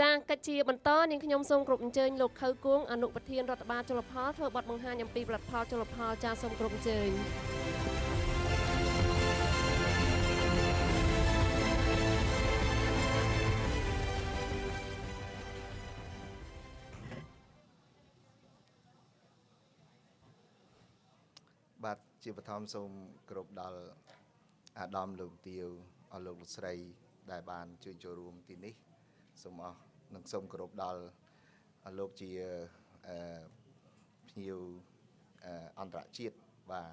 ចាកិច្ចជាបន្តនាងខ្ញុំសូមគ្រប់អញ្ជើញលោកខៅគួងអនុប្រធានរដ្ឋបាលជលផលធ្វើបទបង្ហាញអំពីផលិតផលជលផលចាសូមគ្រប់អញ្ជើញបាទជាបឋមសូមគោរពដល់អាដាមលោកទាវអស់លោកលោកស្រីដែលបានជួយចូលរួមទីនេះសូមអរនិងសូមគោរពដល់លោកជាភ្ញៀវអន្តរជាតិបាទ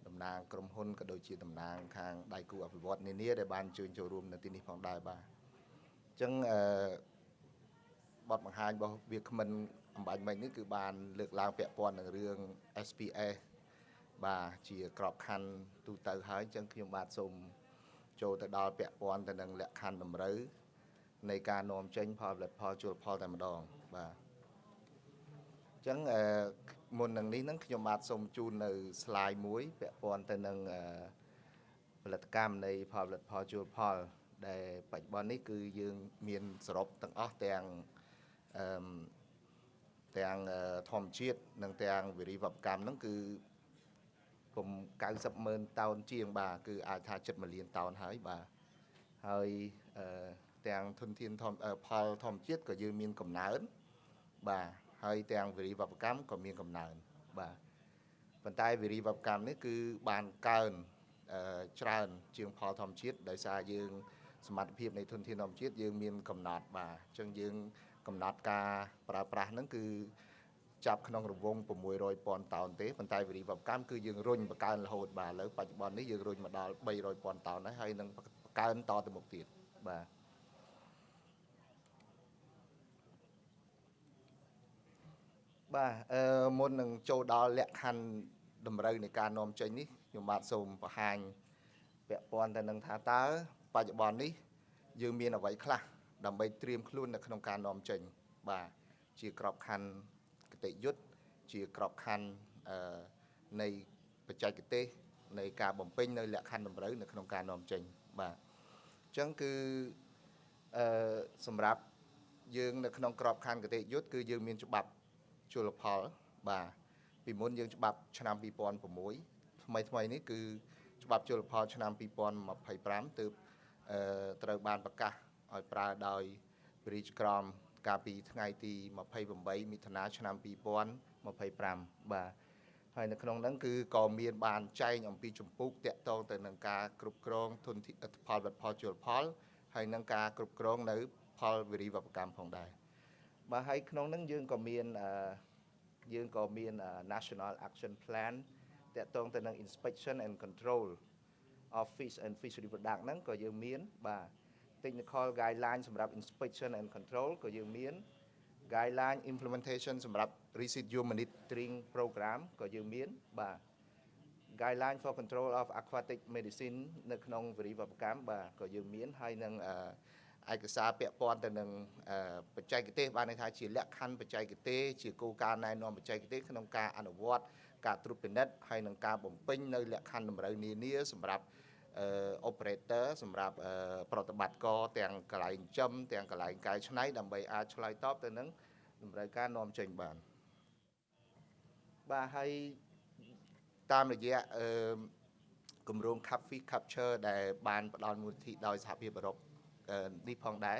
តំណាងក្រុមហ៊ុនក៏ដូចជាតំណាងខាងដៃគូអភិវឌ្ឍន៍នានាដែលបានជួយចូលរួមនៅទីនេះផងដែរបាទអញ្ចឹងបទបង្ហាញរបស់វាគ្មិនអំបញ្ញមិញនេះគឺបានលើកឡើងពាក់ព័ន្ធនឹងរឿង SPS បាទជាក្របខ័ណ្ឌទូទៅហើយអញ្ចឹងខ្ញុំបាទសូមចូលទៅដល់ពាក់ព័ន្ធទៅនឹងលក្ខខណ្ឌតម្រូវនៃការនាំចេញផលផលិតផលជលផលតែម្ដងបាទអញ្ចឹងមុននឹងនេះនឹងខ្ញុំបាទសូមជូននៅ slide មួយពាក់ព័ន្ធទៅនឹងផលិតកម្មនៃផលផលិតផលជលផលដែលបច្ចុប្បន្ននេះគឺយើងមានសរុបទាំងអស់ទាំងធម្មជាតិនិងទាំងវិរិយវប្បកម្មហ្នឹងគឺ900000 តោនជាងបាទគឺអាចថា7 លានតោនហើយបាទហើយទាំងធនធានផលធម្មជាតិក៏យើងមានកំណើនបាទហើយទាំងវិរិយវប្បកម្មក៏មានកំណើនបាទប៉ុន្តែវិរិយវប្បកម្មនេះគឺបានកើនច្រើនជាងផលធម្មជាតិដោយសារយើងសមត្ថភាពនៃធនធានធម្មជាតិយើងមានកំណត់បាទអញ្ចឹងយើងកំណត់ការប្រើប្រាស់ហ្នឹងគឺចាប់ក្នុងរង្វង់600,000 តោនទេប៉ុន្តែវិរិយវប្បកម្មគឺយើងរុញបង្កើនរហូតបាទឥឡូវបច្ចុប្បន្ននេះយើងរុញមកដល់300,000 តោនហើយនឹងបង្កើនតទៅមុខទៀតបាទបាទមុននឹងចូលដល់លក្ខខណ្ឌតម្រូវនៃការនាំចេញនេះខ្ញុំបាទសូមបង្ហាញពាក់ព័ន្ធទៅនឹងថាតើបច្ចុប្បន្ននេះយើងមានអ្វីខ្លះដើម្បីត្រៀមខ្លួននៅក្នុងការនាំចេញបាទជាក្របខ័ណ្ឌគតិយុត្តជាក្របខ័ណ្ឌនៃបច្ចេកទេសនៃការបំពេញនៅលក្ខខណ្ឌតម្រូវនៅក្នុងការនាំចេញបាទអញ្ចឹងគឺសម្រាប់យើងនៅក្នុងក្របខ័ណ្ឌគតិយុត្តគឺយើងមានច្បាប់ជលផលបាទពីមុនយើងច្បាប់ឆ្នាំ2006ថ្មីនេះគឺច្បាប់ជលផលឆ្នាំ2025ទើបត្រូវបានប្រកាសឲ្យប្រើដោយព្រះរាជក្រមកាលពីថ្ងៃទី28មិថុនាឆ្នាំ2025បាទហើយនៅក្នុងហ្នឹងគឺក៏មានបានចែងអំពីចម្ពោះតាក់ទងទៅនឹងការគ្រប់គ្រងធនធានផលផលជលផលហើយនឹងការគ្រប់គ្រងនៅផលវិរិយវប្បកម្មផងដែរបាទហើយក្នុងហ្នឹងយើងក៏មាន National Action Plan តាក់ទងទៅនឹង Inspection and Control of Fish and Fishery Product ហ្នឹងក៏យើងមានបាទ Technical Guideline សម្រាប់ Inspection and Control ក៏យើងមាន Guideline Implementation សម្រាប់ Residual Monitoring Program ក៏យើងមានបាទ Guideline for Control of Aquatic Medicine នៅក្នុងវិរិយវប្បកម្មបាទក៏យើងមានហើយនឹងឯកសារពាក់ព័ន្ធទៅនឹងបច្ចេកទេសបានន័យថាជាលក្ខខណ្ឌបច្ចេកទេសជាគោលការណ៍ណែនាំបច្ចេកទេសក្នុងការអនុវត្តការត្រួតពិនិត្យហើយនឹងការបំពេញនៅលក្ខខណ្ឌតម្រូវនានាសម្រាប់operator សម្រាប់ប្រតិបត្តិការទាំងកន្លែងចិញ្ចឹមទាំងកន្លែងកែច្នៃដើម្បីអាចឆ្លើយតបទៅនឹងតម្រូវការនាំចេញបានបាទហើយតាមរយៈគម្រោង Catfish Capture ដែលបានផ្ដល់មូលនិធិដោយសហភាពអឺរ៉ុបនេះផងដែរ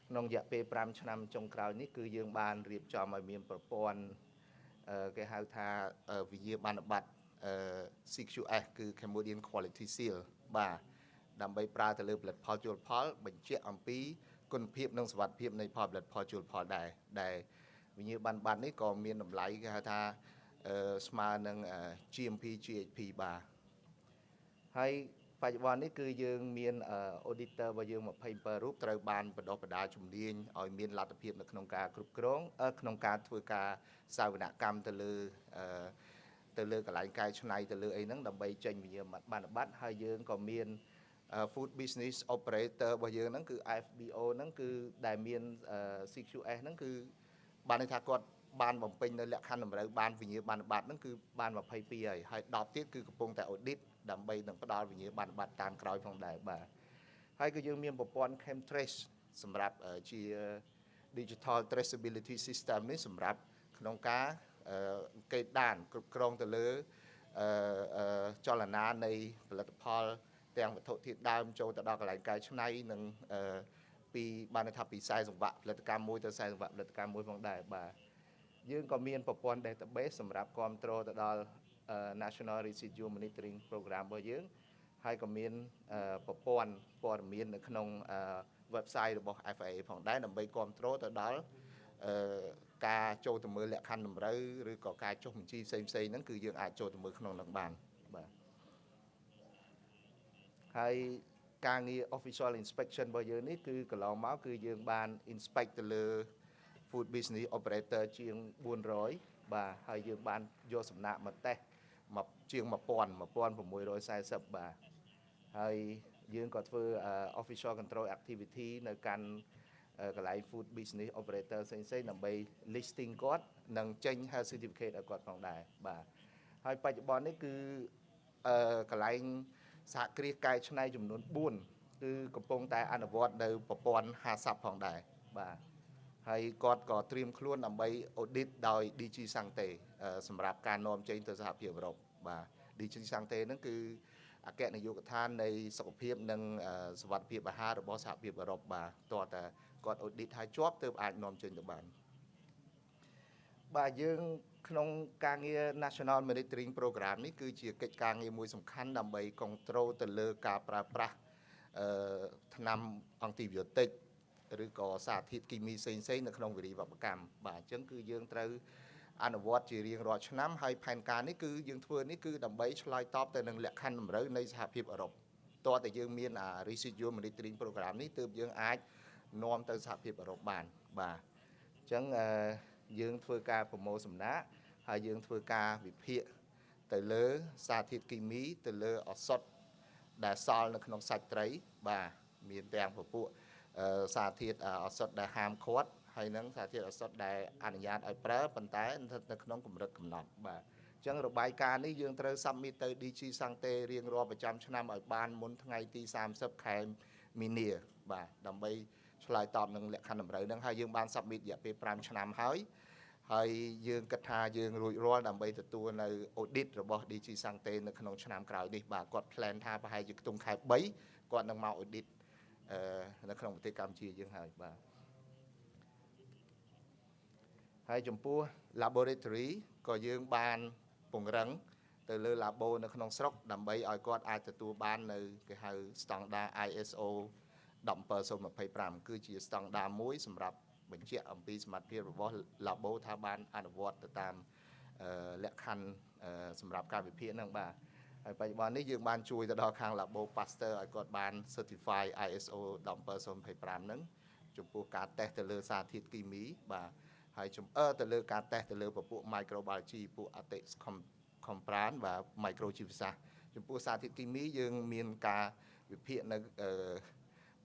ក្នុងរយៈពេល5ឆ្នាំចុងក្រោយនេះគឺយើងបានរៀបចំឲ្យមានប្រព័ន្ធគេហៅថាវិញ្ញាបនបត្រCQS គឺ Cambodian Quality Seal បាទដើម្បីប្រើទៅលើផលិតផលជលផលបញ្ជាក់អំពីគុណភាពនិងសុវត្ថិភាពនៃផលផលិតផលជលផលដែរដែលវិញ្ញាបនបត្រនេះក៏មានតម្លៃគេហៅថាស្មើនឹង GMP GHP បាទហើយបច្ចុប្បន្ននេះគឺយើងមាន auditor របស់យើង27រូបត្រូវបានបណ្ដុះបណ្ដាលជំនាញឲ្យមានលទ្ធភាពនៅក្នុងការគ្រប់គ្រងក្នុងការធ្វើការសាវនកម្មទៅលើកន្លែងកែច្នៃទៅលើអីហ្នឹងដើម្បីចេញវិញ្ញាបនបត្រហើយយើងក៏មាន Food Business Operator របស់យើងហ្នឹងគឺ FBO ហ្នឹងគឺដែលមាន CQS ហ្នឹងគឺបានន័យថាគាត់បានបំពេញនៅលក្ខខណ្ឌតម្រូវបានវិញ្ញាបនបត្រហ្នឹងគឺបាន22ហើយ10ទៀតគឺកំពុងតែ audit ដើម្បីនឹងផ្ដល់វិញ្ញាបនបត្រតាមក្រោយផងដែរបាទហើយក៏យើងមានប្រព័ន្ធ Chemtrace សម្រាប់ជា digital traceability system នេះសម្រាប់ក្នុងការកេតដានគ្រប់គ្រងទៅលើចលនានៃផលិតផលទាំងវត្ថុធាតុដើមចូលទៅដល់កន្លែងកែច្នៃនិងពីបានថាពីខ្សែសង្វាក់ផលិតកម្មមួយទៅខ្សែសង្វាក់ផលិតកម្មមួយផងដែរបាទយើងក៏មានប្រព័ន្ធ database សម្រាប់គ្រប់គ្រងទៅដល់ National Residue Monitoring Program របស់យើងហើយក៏មានប្រព័ន្ធព័ត៌មាននៅក្នុង website របស់ FAA ផងដែរដើម្បីគ្រប់គ្រងទៅដល់ការចូលទៅមើលលក្ខខណ្ឌតម្រូវឬក៏ការចុះបញ្ជីផ្សេងៗហ្នឹងគឺយើងអាចចូលទៅមើលក្នុងនឹងបានបាទហើយការងារ official inspection របស់យើងនេះគឺកន្លងមកគឺយើងបាន inspect ទៅលើ food business operator ជាង400បាទហើយយើងបានយកសំណាក់មកតេស្តមកជាង1640បាទហើយយើងក៏ធ្វើ official control activity នៅកាន់កន្លែង food business operator ផ្សេងៗដើម្បី listing គាត់និងចេញ health certificate ឲ្យគាត់ផងដែរបាទហើយបច្ចុប្បន្ននេះគឺកន្លែងសហគ្រាសកែច្នៃចំនួន4គឺកំពុងតែអនុវត្តនៅប្រព័ន្ធ50ផងដែរបាទហើយគាត់ក៏ត្រៀមខ្លួនដើម្បី audit ដោយ DG Sante សម្រាប់ការនាំចេញទៅសហភាពអឺរ៉ុបបាទ DG Sante ហ្នឹងគឺអគ្គនាយកដ្ឋាននៃសុខភាពនិងសុវត្ថិភាពអាហាររបស់សហភាពអឺរ៉ុបបាទតើតាគាត់ audit ឲ្យជាប់ទើបអាចនាំចេញទៅបានបាទយើងក្នុងការងារ National Monitoring Program នេះគឺជាកិច្ចការងារមួយសំខាន់ដើម្បី control ទៅលើការប្រើប្រាស់ថ្នាំអង់ទីប៊ីយោទិកឬក៏សារធាតុគីមីផ្សេងៗនៅក្នុងវិរិយវប្បកម្មបាទអញ្ចឹងគឺយើងត្រូវអនុវត្តជារៀងរាល់ឆ្នាំហើយផែនការនេះគឺយើងធ្វើនេះគឺដើម្បីឆ្លើយតបទៅនឹងលក្ខខណ្ឌតម្រូវនៃសហភាពអឺរ៉ុបតើតែយើងមាន Residual Monitoring Program នេះទើបយើងអាចនាំទៅសហភាពអឺរ៉ុបបានបាទអញ្ចឹងយើងធ្វើការប្រមូលសំណាក់ហើយយើងធ្វើការវិភាគទៅលើសារធាតុគីមីទៅលើឱសថដែលសល់នៅក្នុងសាច់ត្រីបាទមានទាំងពពួកសារធាតុឱសថដែលហាមឃាត់ហើយនឹងសារធាតុឱសថដែលអនុញ្ញាតឲ្យប្រើប៉ុន្តែនៅក្នុងកម្រិតកំណត់បាទអញ្ចឹងរបាយការណ៍នេះយើងត្រូវ submit ទៅ DG Sante រៀងរាល់ប្រចាំឆ្នាំឲ្យបានមុនថ្ងៃទី30ខែមីនាបាទដើម្បីឆ្លើយតបនឹងលក្ខខណ្ឌតម្រូវហ្នឹងហើយយើងបាន submit រយៈពេល5ឆ្នាំហើយយើងគិតថាយើងរួចរាល់ដើម្បីទទួលនៅ audit របស់ DG Sante នៅក្នុងឆ្នាំក្រោយនេះបាទគាត់ plan ថាប្រហែលជាខ្ទង់ខែ3គាត់នឹងមក audit នៅក្នុងប្រទេសកម្ពុជាយើងហើយបាទហើយចំពោះ laboratory ក៏យើងបានពង្រឹងទៅលើ labo នៅក្នុងស្រុកដើម្បីឲ្យគាត់អាចទទួលបាននៅគេហៅ standard ISO 17025គឺជាស្តង់ដារមួយសម្រាប់បញ្ជាក់អំពីសមត្ថភាពរបស់ labo ថាបានអនុវត្តទៅតាមលក្ខខណ្ឌសម្រាប់ការវិភាគហ្នឹងបាទហើយបច្ចុប្បន្ននេះយើងបានជួយទៅដល់ខាង labo Pasteur ឲ្យគាត់បាន certify ISO 17025ហ្នឹងចំពោះការតេស្តទៅលើសារធាតុគីមីបាទហើយទៅលើការតេស្តទៅលើពពួក microbiology ពួក Atex Compran បាទ microchip សាស្ត្រចំពោះសារធាតុគីមីយើងមានការវិភាគនៅ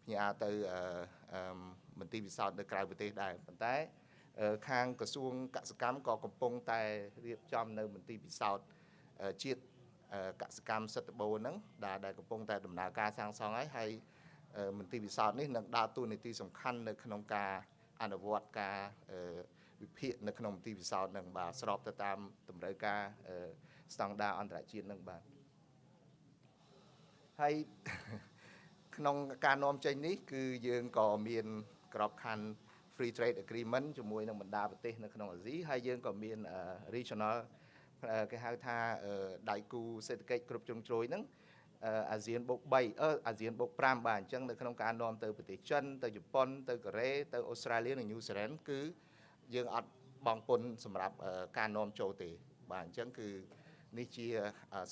ផ្ញើទៅមន្ទីរពិសោធន៍នៅក្រៅប្រទេសដែរប៉ុន្តែខាងក្រសួងកសិកម្មក៏កំពុងតែរៀបចំនៅមន្ទីរពិសោធន៍ជាតិកសិកម្មសិទ្ធិបូរហ្នឹងដែលកំពុងតែដំណើរការសាងសង់ហើយមន្ទីរពិសោធន៍នេះនឹងដើរតួនាទីសំខាន់នៅក្នុងការអនុវត្តការវិភាគនៅក្នុងមន្ទីរពិសោធន៍ហ្នឹងបាទស្របទៅតាមតម្រូវការស្តង់ដារអន្តរជាតិហ្នឹងបាទហើយក្នុងការនាំចេញនេះគឺយើងក៏មានក្របខ័ណ្ឌ Free Trade Agreement ជាមួយនឹងបណ្ដាប្រទេសនៅក្នុងអាស៊ីហើយយើងក៏មាន Regional គេហៅថាដៃគូសេដ្ឋកិច្ចគ្រប់ជ្រុងជ្រោយហ្នឹងអាស៊ានបូក3អាស៊ានបូក5បាទអញ្ចឹងនៅក្នុងការនាំទៅប្រទេសចិនទៅជប៉ុនទៅកូរ៉េទៅអូស្ត្រាលីនិងញូហ្សេឡង់គឺយើងអត់បង់ពន្ធសម្រាប់ការនាំចូលទេបាទអញ្ចឹងគឺនេះជា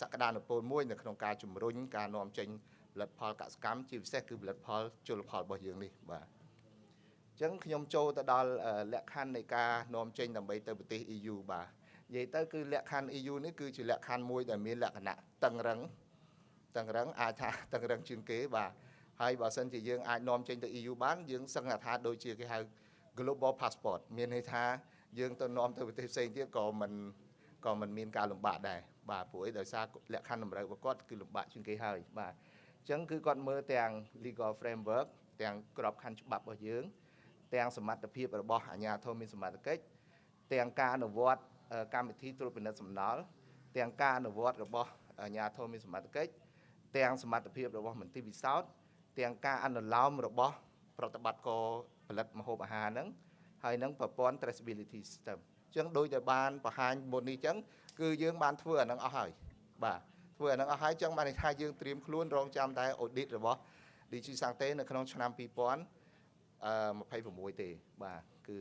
សក្តានុពលមួយនៅក្នុងការជំរុញការនាំចេញផលិតផលកសិកម្មជាពិសេសគឺផលិតផលជលផលរបស់យើងនេះបាទអញ្ចឹងខ្ញុំចូលទៅដល់លក្ខខណ្ឌនៃការនាំចេញដើម្បីទៅប្រទេស EU បាទនិយាយទៅគឺលក្ខខណ្ឌ EU នេះគឺជាលក្ខខណ្ឌមួយដែលមានលក្ខណៈតឹងរឹងអាចថាតឹងរឹងជាងគេបាទហើយបើសិនជាយើងអាចនាំចេញទៅ EU បានយើងសឹងថាដូចជាគេហៅ global passport មានន័យថាយើងទៅនាំទៅប្រទេសផ្សេងទៀតក៏មិនមានការលំបាកដែរបាទព្រោះដោយសារលក្ខខណ្ឌតម្រូវរបស់គាត់គឺលំបាកជាងគេហើយបាទអញ្ចឹងគឺគាត់មើលទាំង legal framework ទាំងក្របខ័ណ្ឌច្បាប់របស់យើង ទាំងសមត្ថភាពរបស់អាជ្ញាធរមានសមត្ថកិច្ចទាំងការអនុវត្តកម្មវិធីត្រួតពិនិត្យសំណល់ទាំងការអនុវត្តរបស់អាជ្ញាធរមានសមត្ថកិច្ចទាំងសមត្ថភាពរបស់មន្ទីរពិសោធន៍ទាំងការអនុលោមរបស់ប្រតិបត្តិការផលិតម្ហូបអាហារហ្នឹងហើយនឹងប្រព័ន្ធ traceability system អញ្ចឹងដោយតែបានបង្ហាញមុននេះអញ្ចឹងគឺយើងបានធ្វើអាហ្នឹងអស់ហើយបាទធ្វើអាហ្នឹងអស់ហើយអញ្ចឹងបានន័យថាយើងត្រៀមខ្លួនរងចាំតែ audit របស់ DG Sangte នៅក្នុងឆ្នាំ2026ទេបាទគឺ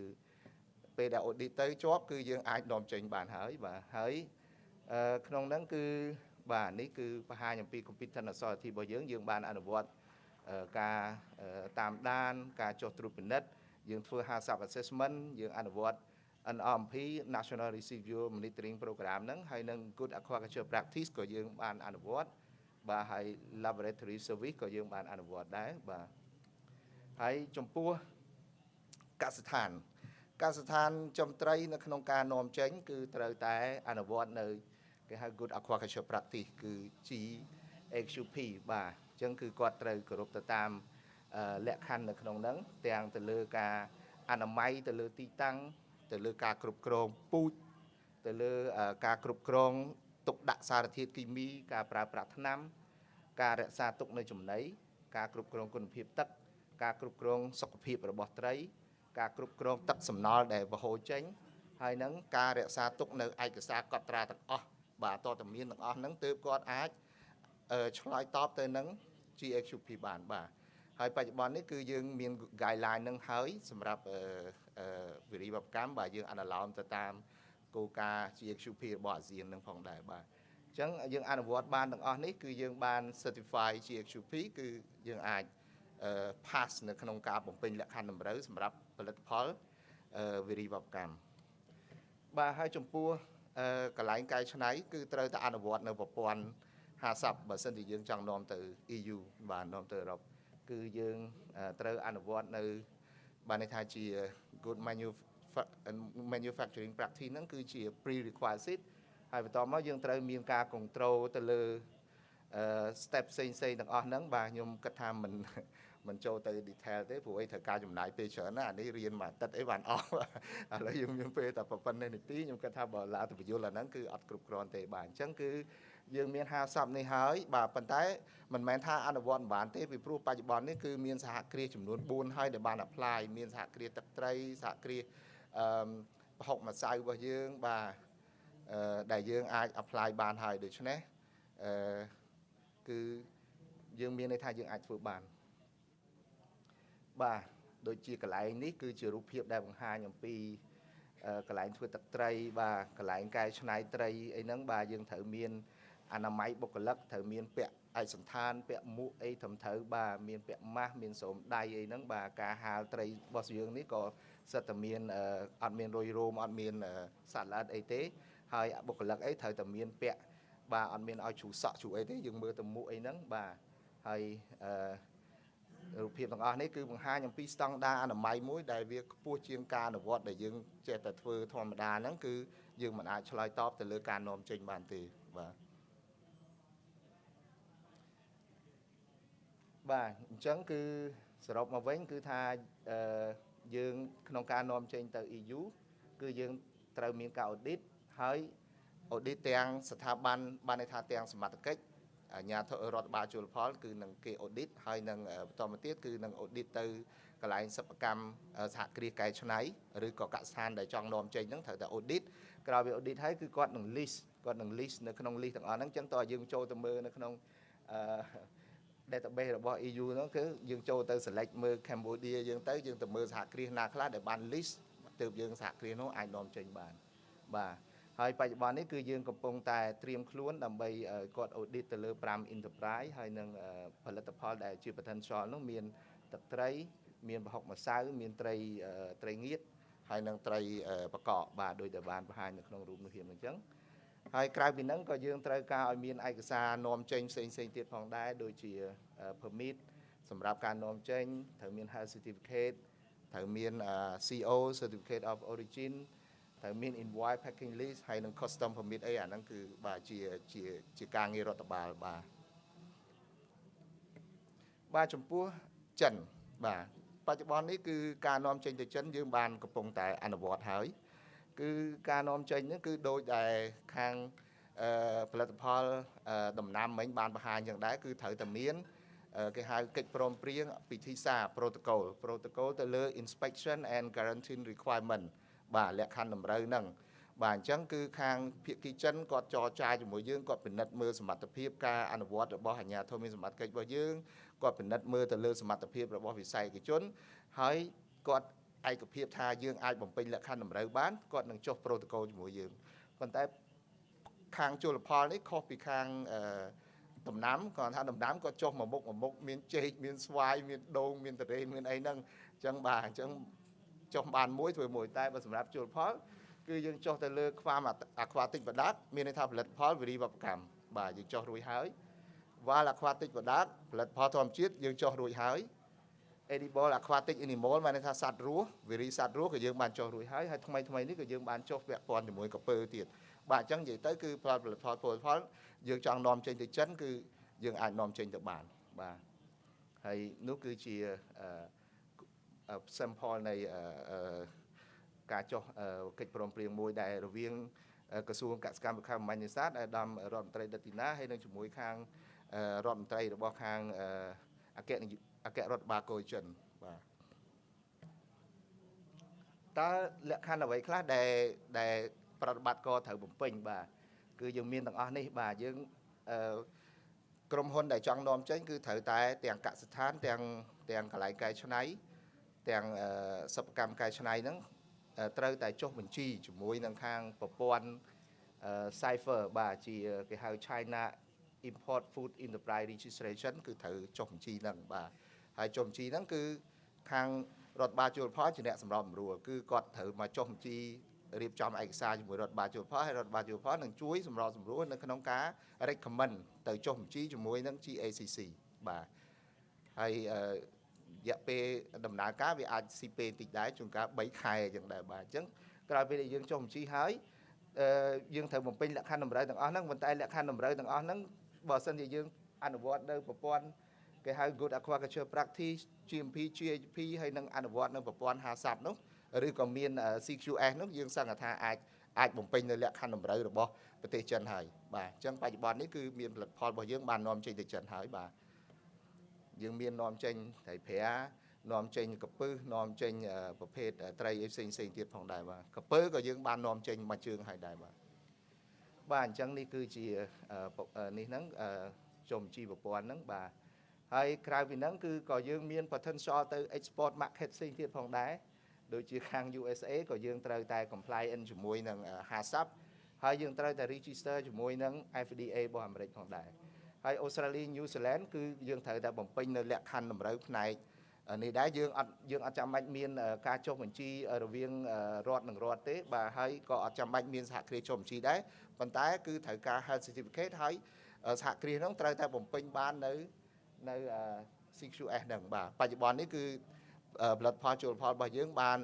ពេលដែល audit ទៅជាប់គឺយើងអាចនាំចេញបានហើយបាទហើយក្នុងហ្នឹងគឺបាទនេះគឺបង្ហាញអំពី competence authority របស់យើងបានអនុវត្តការតាមដានការចុះត្រួតពិនិត្យយើងធ្វើ HACCP assessment យើងអនុវត្ត NRMP National Residual Monitoring Program ហ្នឹងហើយនឹង Good Aquaculture Practice ក៏យើងបានអនុវត្តបាទហើយ Laboratory Service ក៏យើងបានអនុវត្តដែរបាទហើយចំពោះកសិដ្ឋានចំត្រីនៅក្នុងការនាំចេញគឺត្រូវតែអនុវត្តនៅគេហៅ Good Aquaculture Practice គឺ GAQP បាទអញ្ចឹងគឺគាត់ត្រូវគោរពទៅតាមលក្ខខណ្ឌនៅក្នុងហ្នឹងទាំងទៅលើការអនាម័យទៅលើទីតាំងទៅលើការគ្រប់គ្រងពូជទៅលើការគ្រប់គ្រងទុកដាក់សារធាតុគីមីការប្រើប្រាស់ថ្នាំការរក្សាទុកនៅចំណីការគ្រប់គ្រងគុណភាពទឹកការគ្រប់គ្រងសុខភាពរបស់ត្រីការគ្រប់គ្រងទឹកសំណល់ដែលបង្ហូរចេញហើយនឹងការរក្សាទុកនៅឯកសារកត់ត្រាទាំងអស់បាទតតមានទាំងអស់ហ្នឹងទើបគាត់អាចឆ្លើយតបទៅនឹង GAQP បានបាទហើយបច្ចុប្បន្ននេះគឺយើងមាន guideline នឹងហើយសម្រាប់វិរិយកម្មបាទយើងអនុលោមទៅតាមគោលការណ៍ GAQP របស់អាស៊ាននឹងផងដែរបាទអញ្ចឹងយើងអនុវត្តបានទាំងអស់នេះគឺយើងបាន certify GAQP គឺយើងអាច pass នៅក្នុងការបំពេញលក្ខខណ្ឌតម្រូវសម្រាប់ផលិតផលវិរិយកម្មបាទហើយចំពោះកន្លែងកែច្នៃគឺត្រូវតែអនុវត្តនៅប្រព័ន្ធHACCPបើសិនជាយើងចង់នាំទៅ EU បាទនាំទៅអឺរ៉ុបគឺយើងត្រូវអនុវត្តនៅបានន័យថាជា good manufacturing practice ហ្នឹងគឺជា prerequisite ហើយបន្តមកយើងត្រូវមានការ control ទៅលើstep ផ្សេងៗទាំងអស់ហ្នឹងបាទខ្ញុំគិតថាមិនចូលទៅ detail ទេព្រោះអីត្រូវការចំណាយពេលច្រើនណាស់អានេះរៀនមួយអាទិត្យអីបានអស់ឥឡូវយើងមានពេលតែប៉ុណ្ណេះនាទីខ្ញុំគិតថាបើឡាទៅបញ្យល់អាហ្នឹងគឺអត់គ្រប់គ្រាន់ទេបាទអញ្ចឹងគឺយើងមានHACCPនេះហើយបាទប៉ុន្តែមិនមែនថាអនុវត្តមិនបានទេពីព្រោះបច្ចុប្បន្ននេះគឺមានសហគ្រាសចំនួន4ហើយដែលបាន apply មានសហគ្រាសទឹកត្រីសហគ្រាសប្រហុកម្សៅរបស់យើងបាទដែលយើងអាច apply បានហើយដូច្នេះគឺយើងមានន័យថាយើងអាចធ្វើបានបាទដូចជាកន្លែងនេះគឺជារូបភាពដែលបង្ហាញអំពីកន្លែងធ្វើទឹកត្រីបាទកន្លែងកែច្នៃត្រីអីហ្នឹងបាទយើងត្រូវមានអនាម័យបុគ្គលិកត្រូវមានពាក់ឯកសណ្ឋានពាក់មួកអីត្រឹមត្រូវបាទមានពាក់ម៉ាស់មានស្រោមដៃអីហ្នឹងបាទការហាលត្រីរបស់យើងនេះក៏សិតតែមានអត់មានរុយរោមអត់មានសត្វល្អិតអីទេហើយបុគ្គលិកអីត្រូវតែមានពាក់បាទអត់មានឲ្យជ្រូសក់ជ្រូអីទេយើងមើលទៅមួកអីហ្នឹងបាទហើយរូបភាពទាំងអស់នេះគឺបង្ហាញអំពីស្តង់ដារអនាម័យមួយដែលវាខ្ពស់ជាងការអនុវត្តដែលយើងចេះតែធ្វើធម្មតាហ្នឹងគឺយើងមិនអាចឆ្លើយតបទៅលើការនាំចេញបានទេបាទអញ្ចឹងគឺសរុបមកវិញគឺថាយើងក្នុងការនាំចេញទៅ EU គឺយើងត្រូវមានការ audit ហើយ audit ទាំងស្ថាប័នបានន័យថាទាំងសមត្ថកិច្ចអាជ្ញាធររដ្ឋបាលជលផលគឺនឹងគេ audit ហើយនឹងបន្តមកទៀតគឺនឹង audit ទៅកន្លែងសិប្បកម្មសហគ្រាសកែច្នៃឬក៏កសិដ្ឋានដែលចង់នាំចេញហ្នឹងត្រូវតែ audit ក្រោយពី audit ហើយគឺគាត់នឹង list នៅក្នុង list ទាំងអស់ហ្នឹងអញ្ចឹងតើយើងចូលទៅមើលនៅក្នុងdatabase របស់ EU ហ្នឹងគឺយើងចូលទៅ select មើល Cambodia យើងទៅមើលសហគ្រាសណាខ្លះដែលបាន list ទើបយើងសហគ្រាសនោះអាចនាំចេញបានបាទហើយបច្ចុប្បន្ននេះគឺយើងកំពុងតែត្រៀមខ្លួនដើម្បីគាត់ audit ទៅលើ5 enterprise ហើយនឹងផលិតផលដែលជា potential នោះមានទឹកត្រីមានប្រហុកម្សៅមានត្រីងៀតហើយនឹងត្រីបកកបាទដោយតែបានបង្ហាញនៅក្នុងរូបភាពអញ្ចឹងហើយក្រៅពីហ្នឹងក៏យើងត្រូវការឲ្យមានឯកសារនាំចេញផ្សេងៗទៀតផងដែរដូចជា permit សម្រាប់ការនាំចេញត្រូវមាន health certificate ត្រូវមាន CO certificate of origin ត្រូវមាន invoice packing list ហើយនឹង custom permit អីអាហ្នឹងគឺបាទជាការងាររដ្ឋបាលបាទចំពោះចិនបាទ បច្ចុប្បន្ននេះគឺការនាំចេញទៅចិនយើងបានកំពុងតែអនុវត្តហើយគឺការនាំចេញហ្នឹងគឺដូចដែលខាងផលិតផលដំណាំមិញបានបង្ហាញយ៉ាងដែរគឺត្រូវតែមានគេហៅកិច្ចព្រមព្រៀងពិធីសារ protocol ទៅលើ inspection and quarantine requirement បាទលក្ខខណ្ឌតម្រូវហ្នឹងបាទអញ្ចឹងគឺខាងភាគីចិនគាត់ចរចាជាមួយយើងគាត់ពិនិត្យមើលសមត្ថភាពការអនុវត្តរបស់អាជ្ញាធរមានសមត្ថកិច្ចរបស់យើងគាត់ពិនិត្យមើលទៅលើសមត្ថភាពរបស់វិស័យឯកជនហើយគាត់ឯកភាពថាយើងអាចបំពេញលក្ខខណ្ឌតម្រូវបានគាត់នឹងចុះ protocol ជាមួយយើងប៉ុន្តែខាងជលផលនេះខុសពីខាងដំណាំគាត់ថាដំណាំគាត់ចុះមួយមុខមានចេកមានស្វាយមានដូងមានតារ៉េមានអីហ្នឹងអញ្ចឹងបាទអញ្ចឹងចុះបានមួយធ្វើមួយតែបើសម្រាប់ជលផលគឺយើងចុះទៅលើខ្វាមaquatic product មានន័យថាផលិតផលវិរិយវប្បកម្មបាទយើងចុះរួចហើយ Wild aquatic product ផលិតផលធម្មជាតិយើងចុះរួចហើយ edible aquatic animal មានន័យថាសត្វរស់វិរិយសត្វរស់ក៏យើងបានចុះរួចហើយថ្មីនេះក៏យើងបានចុះពាក់ព័ន្ធជាមួយកពើទៀតបាទអញ្ចឹងនិយាយទៅគឺផលិតផលយើងចង់នាំចេញទៅចិនគឺយើងអាចនាំចេញទៅបានបាទហើយនោះគឺជា sample នៃការចុះកិច្ចព្រមព្រៀងមួយដែលរវាងក្រសួងកសិកម្មវិខមញ្ញសាស្ត្រអាដាមរដ្ឋមន្ត្រីដិតទីណាហើយនឹងជាមួយខាងរដ្ឋមន្ត្រីរបស់ខាងអគ្គរដ្ឋបាលគយចិនបាទតើលក្ខខណ្ឌអ្វីខ្លះដែលប្រតិបត្តិការត្រូវបំពេញបាទគឺយើងមានទាំងអស់នេះបាទយើងក្រុមហ៊ុនដែលចង់នាំចេញគឺត្រូវតែទាំងកសិដ្ឋានទាំងកន្លែងកែច្នៃទាំងសិប្បកម្មកែច្នៃហ្នឹងត្រូវតែចុះបញ្ជីជាមួយនឹងខាងប្រព័ន្ធ Cipher បាទជាគេហៅ China Import Food Enterprise Registration គឺត្រូវចុះបញ្ជីហ្នឹងបាទហើយចុះបញ្ជីហ្នឹងគឺខាងរដ្ឋបាលជលផលជាអ្នកសម្របសម្រួលគឺគាត់ត្រូវមកចុះបញ្ជីរៀបចំឯកសារជាមួយរដ្ឋបាលជលផលហើយរដ្ឋបាលជលផលនឹងជួយសម្របសម្រួលនៅក្នុងការ recommend ទៅចុះបញ្ជីជាមួយនឹង GACC បាទហើយរយៈពេលដំណើរការវាអាចស៊ីពេលតិចដែរជួនកាល3ខែអញ្ចឹងដែរបាទអញ្ចឹងក្រោយពេលដែលយើងចុះបញ្ជីហើយយើងត្រូវបំពេញលក្ខខណ្ឌតម្រូវទាំងអស់ហ្នឹងប៉ុន្តែលក្ខខណ្ឌតម្រូវទាំងអស់ហ្នឹងបើសិនជាយើងអនុវត្តនៅប្រព័ន្ធគេហៅ Good Aquaculture Practice GMP GHP ហើយនឹងអនុវត្តនៅប្រព័ន្ធ50នោះឬក៏មាន CQS នោះយើងសង្កត់ថាអាចបំពេញនៅលក្ខខណ្ឌតម្រូវរបស់ប្រទេសចិនហើយបាទអញ្ចឹងបច្ចុប្បន្ននេះគឺមានផលិតផលរបស់យើងបាននាំចេញទៅចិនហើយបាទយើងមាននាំចេញត្រីប្រានាំចេញកពឹសនាំចេញប្រភេទត្រីផ្សេងទៀតផងដែរបាទកពើក៏យើងបាននាំចេញមួយជើងហើយដែរបាទអញ្ចឹងនេះគឺជានេះហ្នឹងចុះបញ្ជីប្រព័ន្ធហ្នឹងបាទហើយក្រៅពីហ្នឹងគឺក៏យើងមាន potential ទៅ export market ផ្សេងទៀតផងដែរដូចជាខាង USA ក៏យើងត្រូវតែ compliant ជាមួយនឹង HACCP ហើយយើងត្រូវតែ register ជាមួយនឹង FDA របស់អាមេរិកផងដែរហើយអូស្ត្រាលី New Zealand គឺយើងត្រូវតែបំពេញនៅលក្ខខណ្ឌតម្រូវផ្នែកនេះដែរយើងអត់ចាំបាច់មានការចុះបញ្ជីរវាងរដ្ឋនឹងរដ្ឋទេបាទហើយក៏អត់ចាំបាច់មានសហគ្រាសចុះបញ្ជីដែរប៉ុន្តែគឺត្រូវការ health certificate ហើយសហគ្រាសហ្នឹងត្រូវតែបំពេញបាននៅCQS ហ្នឹងបាទបច្ចុប្បន្ននេះគឺផលិតផលជលផលរបស់យើងបាន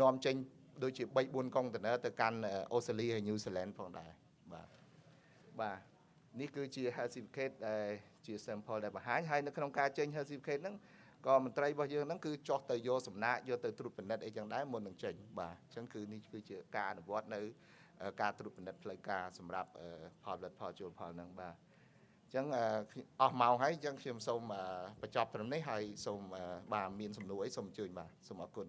នាំចេញដូចជា3-4កុងតឺន័រទៅកាន់អូស្ត្រាលីហើយ New Zealand ផងដែរបាទនេះគឺជា health certificate ដែលជា sample ដែលបង្ហាញហើយនៅក្នុងការចេញ health certificate ហ្នឹងក៏មន្ត្រីរបស់យើងហ្នឹងគឺចោះទៅយកសំណាក់យកទៅត្រួតពិនិត្យអីចឹងដែរមុននឹងចេញបាទអញ្ចឹងគឺនេះគឺជាការអនុវត្តនៅការត្រួតពិនិត្យផ្លូវការសម្រាប់ផលិតផលជលផលហ្នឹងបាទអញ្ចឹងអស់ម៉ោងហើយអញ្ចឹងខ្ញុំសូមបញ្ចប់ត្រឹមនេះហើយសូមបាទមានសំណួរអីសូមអញ្ជើញបាទសូមអរគុណ